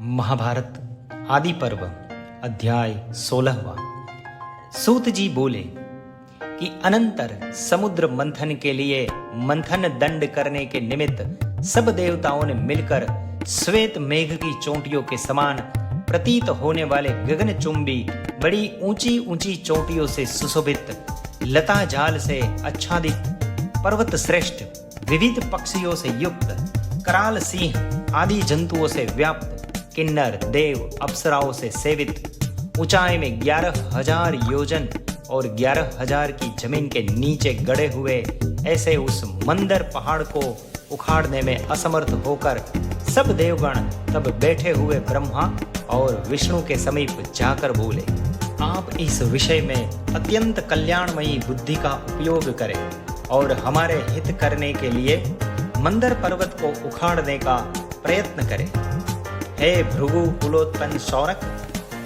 महाभारत आदि पर्व अध्याय 16वां। सूत जी बोले कि अनंतर समुद्र मंथन के लिए मंथन दंड करने के निमित्त सब देवताओं ने मिलकर श्वेत मेघ की चोटियों के समान प्रतीत होने वाले गगनचुंबी बड़ी ऊंची ऊंची चोटियों से सुशोभित लता जाल से आच्छादित पर्वत श्रेष्ठ विविध पक्षियों से युक्त कराल सिंह आदि जंतुओं से व्याप्त किन्नर देव अप्सराओं से सेवित ऊंचाई में 11,000 योजन और 11,000 की जमीन के नीचे गड़े हुए ऐसे उस मंदर पहाड़ को उखाड़ने में असमर्थ होकर सब देवगण तब बैठे हुए ब्रह्मा और विष्णु के समीप जाकर बोले, आप इस विषय में अत्यंत कल्याणमयी बुद्धि का उपयोग करें और हमारे हित करने के लिए मंदर पर्वत को उखाड़ने का प्रयत्न करें। हे भृगु कुलोत्पन्न सौरक।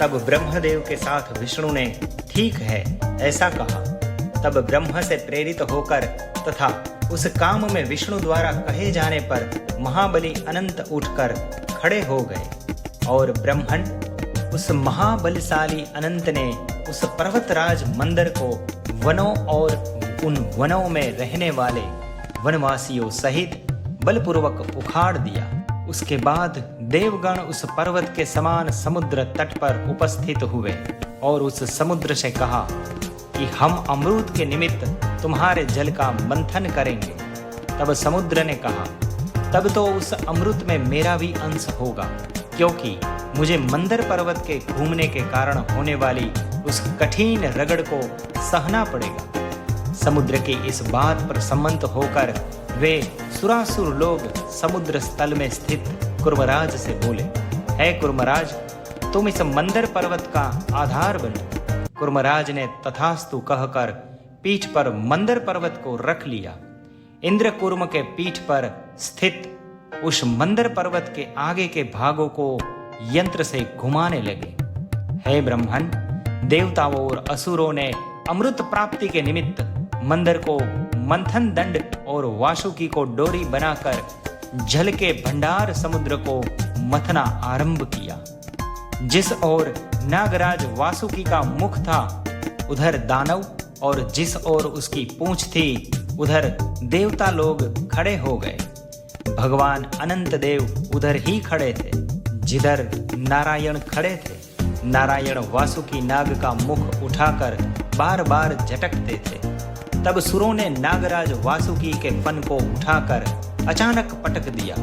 तब ब्रह्मदेव के साथ विष्णु ने ठीक है ऐसा कहा। तब ब्रह्म से प्रेरित होकर तथा उस काम में विष्णु द्वारा कहे जाने पर महाबली अनंत उठकर खड़े हो गए और ब्रह्मण उस महाबलशाली अनंत ने उस पर्वतराज मंदर को वनों और उन वनों में रहने वाले वनवासियों सहित बलपूर्वक उखाड़ दिया। उसके बाद देवगण उस पर्वत के समान समुद्र तट पर उपस्थित हुए और उस समुद्र से कहा कि हम अमृत के निमित्त तुम्हारे जल का मंथन करेंगे। तब समुद्र ने कहा, तब तो उस अमृत में मेरा भी अंश होगा, क्योंकि मुझे मंदर पर्वत के घूमने के कारण होने वाली उस कठिन रगड़ को सहना पड़ेगा। समुद्र की इस बात पर सम्मत होकर वे सुरासुर लोग समुद्र स्थल में स्थित कुर्मराज से बोले, हे कुर्मराज, तुम इस मंदर पर्वत का आधार बनो। कुर्मराज ने तथास्तु कहकर पीठ पर मंदर पर्वत को रख लिया। इंद्र कुर्म के पीठ पर स्थित उस मंदर पर्वत के आगे के भागों को यंत्र से घुमाने लगे। हे ब्रह्मन, देवताओं और असुरों ने अमृत प्राप्ति के निमित्त मंदर को मंथन दंड और वासुकी को डोरी बनाकर जल के भंडार समुद्र को मथना आरंभ किया। जिस ओर नागराज वासुकी का मुख था उधर दानव और जिस ओर उसकी पूंछ थी उधर देवता लोग खड़े हो गए। भगवान अनंत देव उधर ही खड़े थे जिधर नारायण खड़े थे। नारायण वासुकी नाग का मुख उठाकर बार बार झटकते थे। तब सुरों ने नागराज वासुकी के फन को उठाकर अचानक पटक दिया।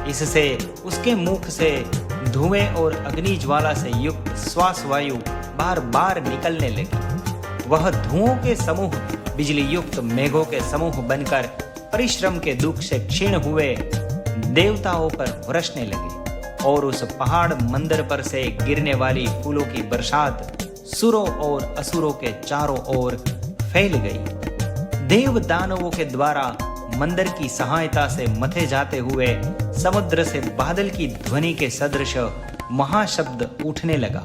इससे उसके मुख से धुएं और अग्नि ज्वाला से युक्त श्वास वायु बार बार निकलने लगी। वह धुओं के समूह बिजली युक्त मेघों के समूह बनकर परिश्रम के दुख से क्षीण हुए देवताओं पर बरसने लगे और उस पहाड़ मंदिर पर से गिरने वाली फूलों की बरसात सुरों और असुरों के चारों ओर फैल गई। देव दानवों के द्वारा मंदिर की सहायता से मथे जाते हुए समुद्र से बादल की ध्वनि के सदृश महाशब्द उठने लगा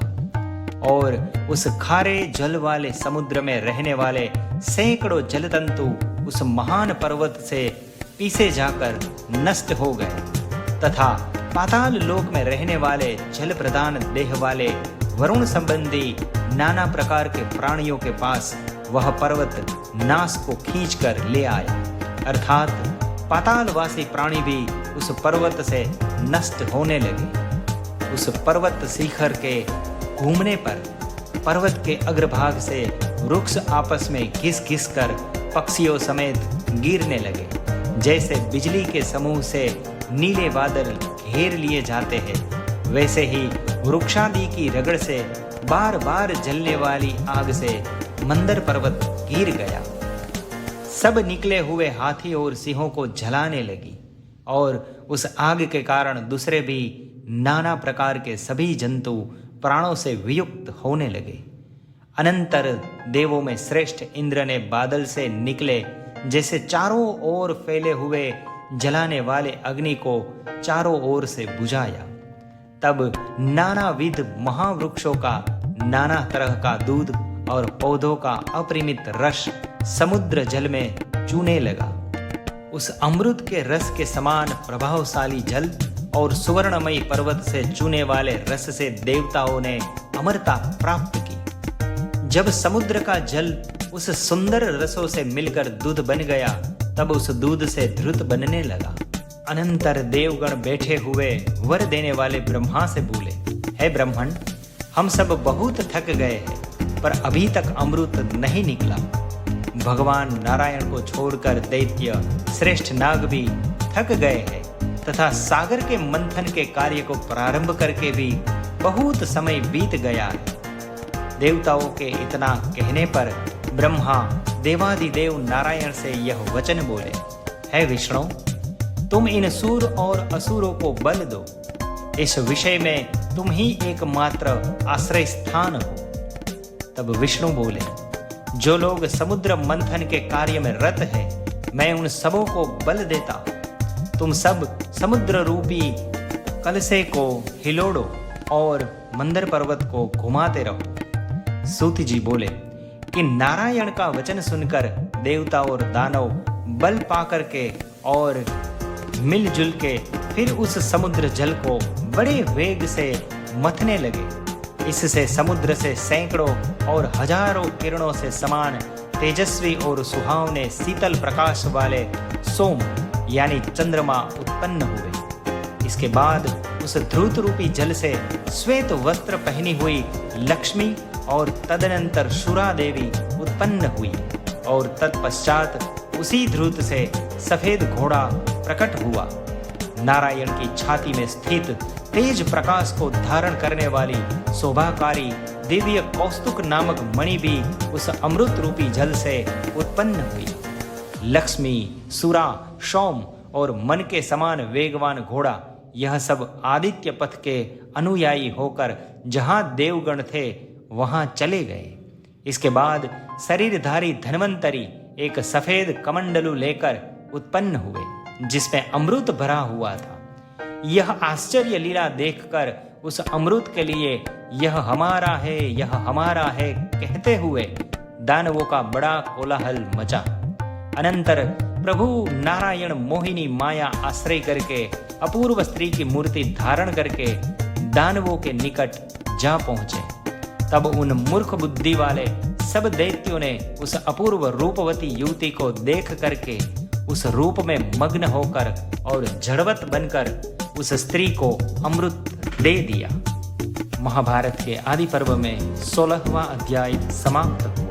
और उस खारे जल वाले समुद्र में रहने वाले सैकड़ों जलतंतु उस महान पर्वत से पीछे जाकर नष्ट हो गए तथा पाताल लोक में रहने वाले जल प्रदान देह वाले वरुण संबंधी नाना प्रकार के प्राणियों के पास वह पर्वत नाश को खींचकर ले आया। अर्थात पातालवासी प्राणी भी उस पर्वत से नष्ट होने लगे। उस पर्वत शिखर के घूमने पर पर्वत के अग्रभाग से वृक्ष आपस में घिस घिस कर पक्षियों समेत गिरने लगे। जैसे बिजली के समूह से नीले बादल घेर लिए जाते हैं, वैसे ही वृक्षादि की रगड़ से बार बार जलने वाली आग से मंदर पर्वत गिर गया। सब निकले हुए हाथी और सिंहों को जलाने लगी और उस आग के कारण दूसरे भी नाना प्रकार के सभी जंतु प्राणों से वियुक्त होने लगे। अनंतर देवों में श्रेष्ठ इंद्र ने बादल से निकले जैसे चारों ओर फैले हुए जलाने वाले अग्नि को चारों ओर से बुझाया। तब नानाविध महावृक्षों का नाना तरह का दूध और पौधों का अपरिमित रस समुद्र जल में चूने लगा। उस अमृत के रस के समान प्रभावशाली जल और सुवर्णमयी पर्वत से चूने वाले रस से देवताओं ने अमरता प्राप्त की। जब समुद्र का जल उस सुंदर रसों से मिलकर दूध बन गया, तब उस दूध से घृत बनने लगा। अनंतर देवगण बैठे हुए वर देने वाले ब्रह्मा से बोले, हे ब्राह्मण, हम सब बहुत थक गए हैं, पर अभी तक अमृत नहीं निकला। भगवान नारायण को छोड़कर दैत्य श्रेष्ठ नाग भी थक गए हैं तथा सागर के मंथन के कार्य को प्रारंभ करके भी बहुत समय बीत गया है। देवताओं के इतना कहने पर ब्रह्मा देवादिदेव नारायण से यह वचन बोले, हे विष्णु, तुम इन सूर और असुरों को बल दो। इस विषय में तुम ही एकमात्र आश्रय स्थान हो। तब विष्णु बोले, जो लोग समुद्र मंथन के कार्य में रत है, मैं उन सबों को बल देता हूं। तुम सब समुद्र रूपी कलशे को हिलोड़ो और मंदर पर्वत को घुमाते रहो। सूत जी बोले कि नारायण का वचन सुनकर देवता और दानव बल पाकर के और मिलजुल के फिर उस समुद्र जल को बड़े वेग से मथने लगे। इससे समुद्र से सैकड़ों और हजारों किरणों से समान तेजस्वी और सुहावने शीतल प्रकाश वाले सोम यानी चंद्रमा उत्पन्न हुए। इसके बाद उस ध्रुत रूपी जल से श्वेत वस्त्र पहनी हुई लक्ष्मी और तदनंतर शुरा देवी उत्पन्न हुई और तत्पश्चात उसी ध्रुत से सफेद घोड़ा प्रकट हुआ। नारायण की छाती में स्थित तेज प्रकाश को धारण करने वाली शोभाकारी दिव्य कौस्तुक नामक मणि भी उस अमृत रूपी जल से उत्पन्न हुई। लक्ष्मी, सुरा, सोम और मन के समान वेगवान घोड़ा, यह सब आदित्य पथ के अनुयायी होकर जहां देवगण थे वहां चले गए। इसके बाद शरीरधारी धन्वंतरी एक सफेद कमंडलू लेकर उत्पन्न हुए, जिसमें अमृत भरा हुआ था। यह आश्चर्य लीला देखकर उस अमृत के लिए यह हमारा है, यह हमारा है कहते हुए दानवों का बड़ा कोलाहल मचा। अनंतर प्रभु नारायण मोहिनी माया आश्रय करके अपूर्व स्त्री की मूर्ति धारण करके दानवों के निकट जा पहुंचे। तब उन मूर्ख बुद्धि वाले सब दैत्यों ने उस अपूर्व रूपवती युवती को देख करके उस रूप में मग्न होकर और जड़वत बनकर उस स्त्री को अमृत दे दिया। महाभारत के आदि पर्व में 16वां अध्याय समाप्त हुआ।